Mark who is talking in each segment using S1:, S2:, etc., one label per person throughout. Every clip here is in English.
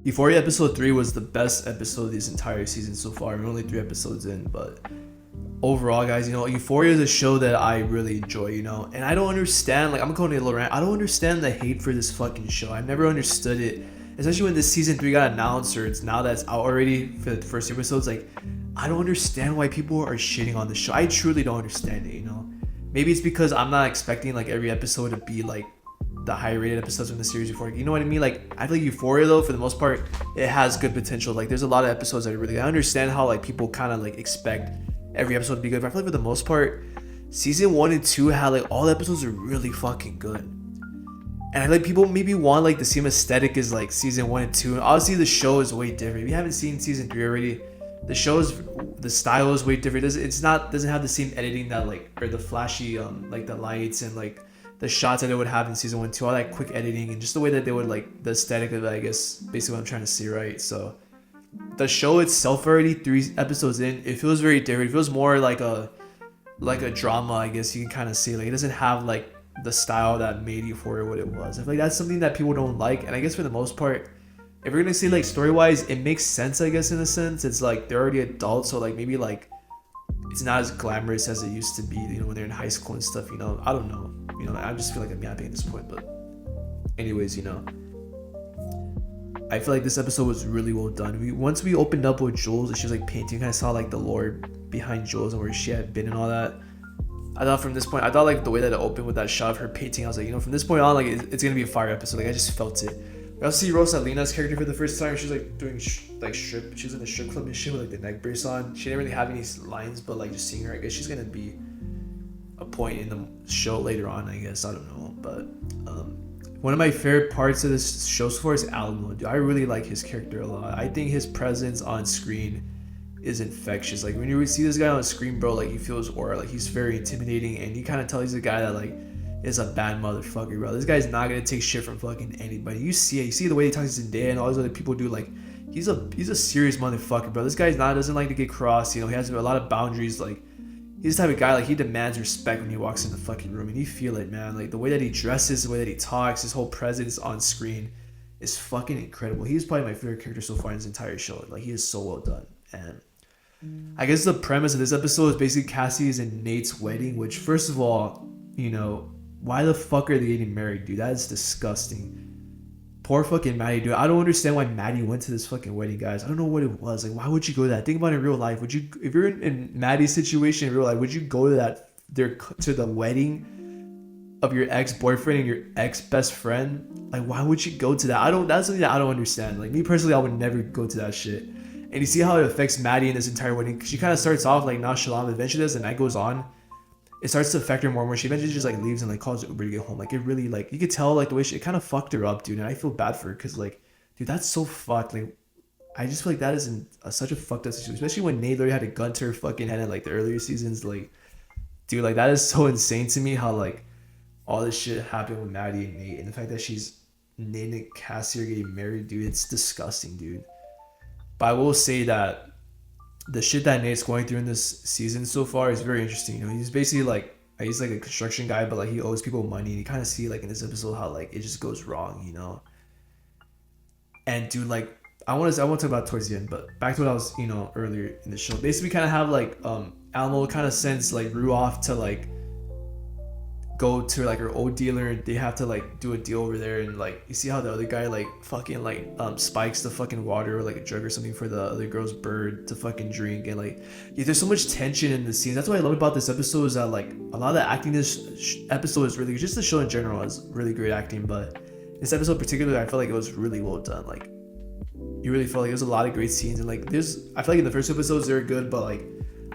S1: Euphoria episode 3 was the best episode of this entire season so far. We're only 3 episodes in, but overall, guys, Euphoria is a show that I really enjoy, and I don't understand, like, I'm going to a little rant. I don't understand the hate for this fucking show. I never understood it, especially when this season 3 got announced, or it's now that it's out already for the first episodes. Like, I don't understand why people are shitting on the show. I truly don't understand it. Maybe it's because I'm not expecting like every episode to be like the high rated episodes from the series before. You know what I mean? Like, I feel like Euphoria, though, for the most part, it has good potential. Like, there's a lot of episodes that are really good. I understand how like people kind of like expect every episode to be good, but I feel like for the most part, season 1 and 2 had like all the episodes are really fucking good. And I like people maybe want like the same aesthetic as like season 1 and 2. And obviously the show is way different. If you haven't seen season 3 already, the style is way different. Doesn't have the same editing that like, or the flashy like the lights and like the shots that they would have in season 1 2, all that quick editing and just the way that they would like the aesthetic of it, I guess basically what I'm trying to say, right? So the show itself, already 3 episodes in, it feels very different. It feels more like a drama, I guess you can kind of say. Like, it doesn't have like the style that made Euphoria what it was. I feel like that's something that people don't like, and I guess for the most part, if we're gonna say like story wise, it makes sense, I guess, in a sense. It's like they're already adults, so like maybe like it's not as glamorous as it used to be, when they're in high school and stuff. I don't know. I just feel like I'm yapping at this point, but anyways, I feel like this episode was really well done. Once we opened up with Jules and she was like painting, kind of saw like the lore behind Jules and where she had been and all that. I thought from this point, like the way that it opened with that shot of her painting, I was like, from this point on, like it's gonna be a fire episode. Like, I just felt it. I also see Rosalina's character for the first time. She was like doing strip. She was in the strip club and shit with like the neck brace on. She didn't really have any lines, but like just seeing her, I guess she's gonna be a point in the show later on, I guess. I don't know, but one of my favorite parts of this show so far is Alamo. Dude, I really like his character a lot. I think his presence on screen is infectious. Like, when you see this guy on screen, bro, like, you feel his aura. Like, he's very intimidating, and you kind of tell he's a guy that like is a bad motherfucker, bro. This guy's not gonna take shit from fucking anybody. You see it. You see the way he talks to Zendaya and all these other people do. Like, he's a serious motherfucker, bro. This guy's doesn't like to get crossed. He has a lot of boundaries. Like, he's the type of guy, like, he demands respect when he walks in the fucking room, and you feel it, man. Like, the way that he dresses, the way that he talks, his whole presence on screen is fucking incredible. He's probably my favorite character so far in this entire show. Like, he is so well done. And I guess the premise of this episode is basically Cassie's and Nate's wedding, which, first of all, why the fuck are they getting married, dude? That is disgusting. Poor fucking Maddie, dude. I don't understand why Maddie went to this fucking wedding, guys. I don't know what it was. Like, why would you go to that? Think about it in real life. Would you, if you're in Maddie's situation in real life, would you go to the wedding of your ex-boyfriend and your ex-best friend? Like, why would you go to that? That's something that I don't understand. Like, me personally, I would never go to that shit. And you see how it affects Maddie in this entire wedding. She kind of starts off like nonchalant, eventually as the night goes on, it starts to affect her more and more. She eventually just like leaves and like calls Uber to get home. Like, it really, like, you could tell like the way it kind of fucked her up, dude. And I feel bad for her because, like, dude, that's so fucked. Like, I just feel like that is such a fucked up situation, especially when Nate literally had a gun to her fucking head in like the earlier seasons. Like, dude, like, that is so insane to me how like all this shit happened with Maddie and Nate, and the fact that Nate and Cassie are getting married, dude, it's disgusting, dude. But I will say that the shit that Nate's going through in this season so far is very interesting. He's basically like, he's like a construction guy, but like he owes people money, and you kind of see like in this episode how like it just goes wrong, And dude, like, I want to talk about it towards the end, but back to what I was, earlier in the show. Basically, we kind of have like Alamo kind of sends like Rue off to like go to like her old dealer, and they have to like do a deal over there, and like you see how the other guy like fucking like spikes the fucking water or like a drug or something for the other girl's bird to fucking drink. And like, yeah, there's so much tension in the scenes. That's what I love about this episode, is that like a lot of the acting in this episode is really good. Just the show in general is really great acting, but this episode particularly, I feel like it was really well done. Like, you really felt like there's a lot of great scenes, and like I feel like in the first episodes they're good, but like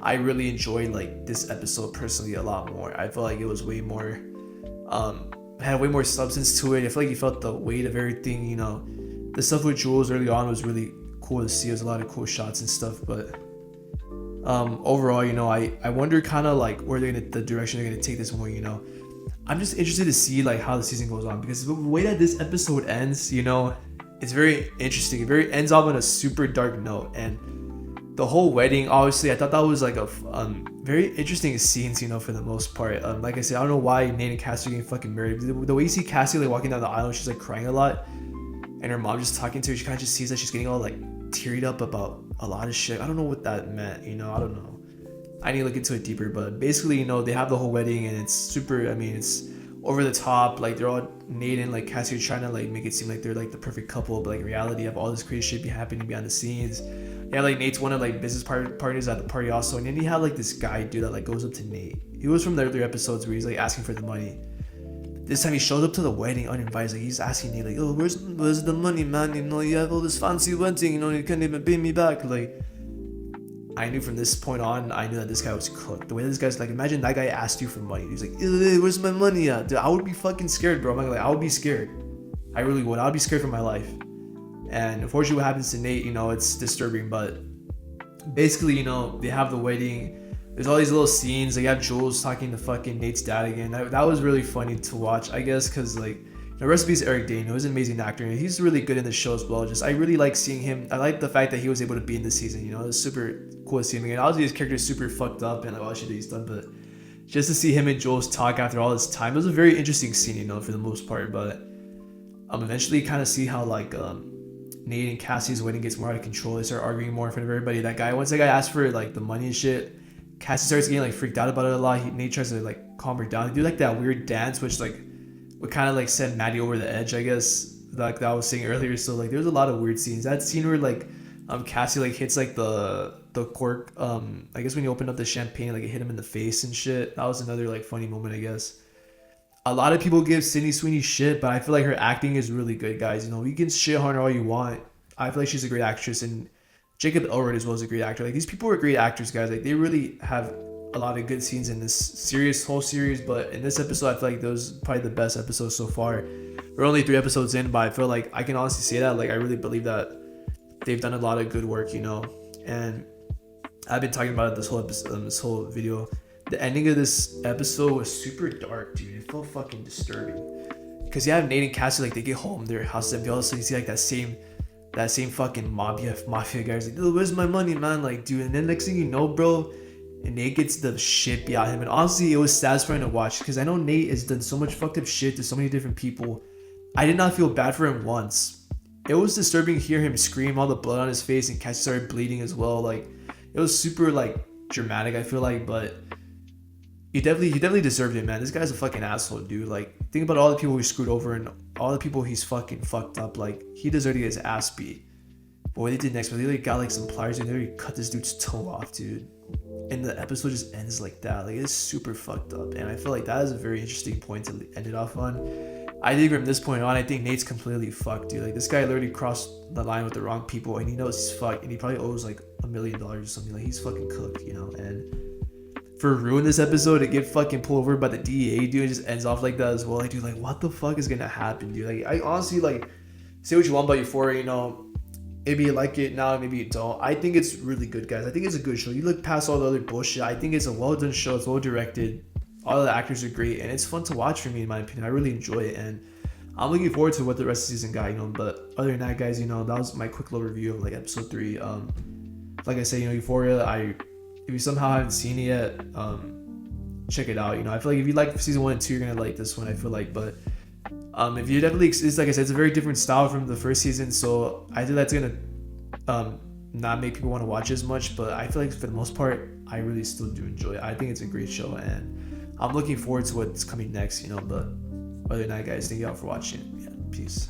S1: I really enjoyed like this episode personally a lot more. I feel like it was way more had way more substance to it. I feel like you felt the weight of everything. The stuff with Jules early on was really cool to see. There's a lot of cool shots and stuff, but overall, I wonder kind of like where the direction they're gonna take this more. I'm just interested to see like how the season goes on, because the way that this episode ends, it's very interesting. It ends off on a super dark note, and the whole wedding, obviously, I thought that was like a very interesting scenes, for the most part. Like I said, I don't know why Nate and Cassie are getting fucking married. The way you see Cassie like walking down the aisle, she's like crying a lot, and and her mom just talking to her. She kind of just sees that she's getting all like teared up about a lot of shit. I don't know what that meant, you know. I don't know. I need to look into it deeper, but basically, you know, they have the whole wedding and it's super. I mean, it's over the top. Like they're all Nate and like Cassie are trying to like make it seem like they're like the perfect couple, but like in reality, you have all this crazy shit be happening behind the scenes. Yeah, like Nate's one of like business partners at the party also, and then you have like this guy dude that like goes up to Nate. He was from the earlier episodes where he's like asking for the money. This time he shows up to the wedding uninvited. Like he's asking Nate like, oh, where's the money, man? You know, you have all this fancy wedding. You know, you can't even pay me back. Like, I knew from this point on, I knew that this guy was cooked. The way this guy's like, imagine that guy asked you for money. He's like, where's my money at? Dude, I would be fucking scared, bro. I'm like, I would be scared. I really would. I would be scared for my life. And unfortunately, what happens to Nate, you know, it's disturbing. But basically, you know, they have the wedding. There's all these little scenes. Like, you have Jules talking to fucking Nate's dad again. That was really funny to watch, I guess, because, like, the recipe is Eric Dane. He's an amazing actor. And he's really good in the show as well. Just, I really like seeing him. I like the fact that he was able to be in this season. You know, it was super cool to see him again. Obviously, his character is super fucked up and, like, all shit that he's done. But just to see him and Jules talk after all this time, it was a very interesting scene, you know, for the most part. But eventually, kind of see how, like, Nate and Cassie's wedding gets more out of control. They start arguing more in front of everybody. Once that guy asks for, like, the money and shit, Cassie starts getting like freaked out about it a lot. Nate tries to like calm her down. They do like that weird dance, which like would kind of like send Maddie over the edge, I guess. Like that I was saying earlier. So like there's a lot of weird scenes. That scene where like Cassie like hits like the cork. I guess when you open up the champagne, like it hit him in the face and shit. That was another like funny moment, I guess. A lot of people give Sydney Sweeney shit, but I feel like her acting is really good, guys. You know, you can shit on her all you want. I feel like she's a great actress, and Jacob Elrod as well is a great actor. Like these people are great actors, guys. Like they really have a lot of good scenes in this whole series. But in this episode, I feel like those are probably the best episodes so far. We're only 3 episodes in, but I feel like I can honestly say that. Like I really believe that they've done a lot of good work, you know. And I've been talking about it this whole episode, this whole video. The ending of this episode was super dark, dude. It felt fucking disturbing. Because you have Nate and Cassie, like they get home, their house is empty. All of a sudden you see like that same fucking mafia guys like, where's my money, man? Like, dude, and then next thing you know, bro, and Nate gets the shit beat out of him. And honestly, it was satisfying to watch because I know Nate has done so much fucked up shit to so many different people. I did not feel bad for him once. It was disturbing to hear him scream, all the blood on his face, and Cassie started bleeding as well. Like, it was super like dramatic, I feel like, but he definitely deserved it, man. This guy's a fucking asshole, dude. Like, think about all the people he screwed over and all the people he's fucking fucked up. Like, he deserved to get his ass beat. But what they did next, they like got like some pliers and they cut this dude's toe off, dude. And the episode just ends like that. Like, it's super fucked up. And I feel like that is a very interesting point to end it off on. I think from this point on, I think Nate's completely fucked, dude. Like, this guy literally crossed the line with the wrong people and he knows he's fucked and he probably owes like $1 million or something. Like, he's fucking cooked, you know. And for ruin this episode to get fucking pulled over by the DEA, dude, it just ends off like that as well. Like, dude, like, what the fuck is gonna happen, dude? Like, I honestly, like, say what you want about Euphoria, you know, maybe you like it now, maybe you don't. I think it's really good, guys. I think it's a good show. You look past all the other bullshit. I think it's a well done show. It's well directed. All the actors are great, and it's fun to watch for me, in my opinion. I really enjoy it, and I'm looking forward to what the rest of the season got, you know. But other than that, guys, you know, that was my quick little review of like episode 3. Like I say, you know, Euphoria, if you somehow haven't seen it yet, check it out. You know, I feel like if you like season 1 and 2, you're gonna like this one, I feel like. But if you definitely, it's like I said, it's a very different style from the first season, so I think that's gonna not make people want to watch as much. But I feel like for the most part, I really still do enjoy it. I think it's a great show, and I'm looking forward to what's coming next, you know. But other than that, guys, thank you all for watching. Yeah, peace.